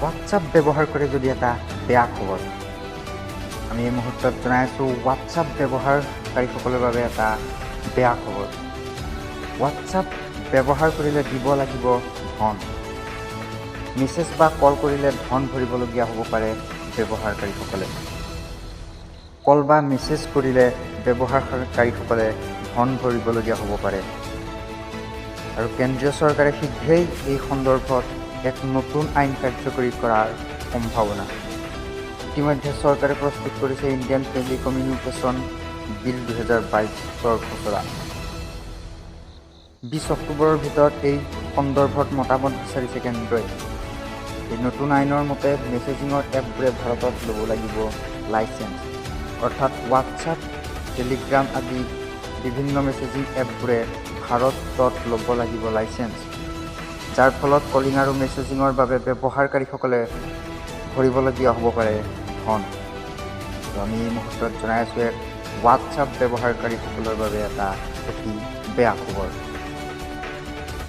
WhatsApp ব্যৱহাৰ কৰি যদি এটা বেয়া খবৰ, আমি এই মুহূৰ্তত জনাই আছোঁ হোৱাটছআপ ব্যৱহাৰকাৰীসকলৰ বাবে এটা বেয়া খবৰ। হোৱাটছআপ ব্যৱহাৰ কৰিলে দিব লাগিব ধন। মেছেজ বা কল কৰিলে ধন ভৰিবলগীয়া হ'ব পাৰে ব্যৱহাৰকাৰীসকলে। কল বা মেছেজ কৰিলে ব্যৱহাৰকাৰীসকলে ধন ভৰিবলগীয়া হ'ব পাৰে। আৰু কেন্দ্ৰীয় চৰকাৰে শীঘ্ৰেই এই সন্দৰ্ভত এক নতুন আইন কাৰ্যকৰী কৰাৰ সম্ভাৱনা। ইতিমধ্যে চৰকাৰে প্ৰস্তুত কৰিছে ইণ্ডিয়ান টেলিকমিউনিকেশ্যন বিল 2022ৰ খচৰা। 20 অক্টোবৰৰ ভিতৰত এই সন্দৰ্ভত মতামত বিচাৰিছে কেন্দ্ৰই। এই নতুন আইনৰ মতে মেছেজিঙৰ এপবোৰে ভাৰতত ল'ব লাগিব লাইচেন্স, অৰ্থাৎ হোৱাটছআপ, টেলিগ্ৰাম আদি বিভিন্ন মেছেজিং এপবোৰে ভাৰতত ল'ব লাগিব লাইচেন্স, যাৰ ফলত কলিং আৰু মেছেজিঙৰ বাবে ব্যৱহাৰকাৰীসকলে ভৰিবলগীয়া হ'ব পাৰে ধন। আমি এই মুহূৰ্তত জনাই আছোঁ এক হোৱাটছআপ ব্যৱহাৰকাৰীসকলৰ বাবে এটা অতি বেয়া খবৰ।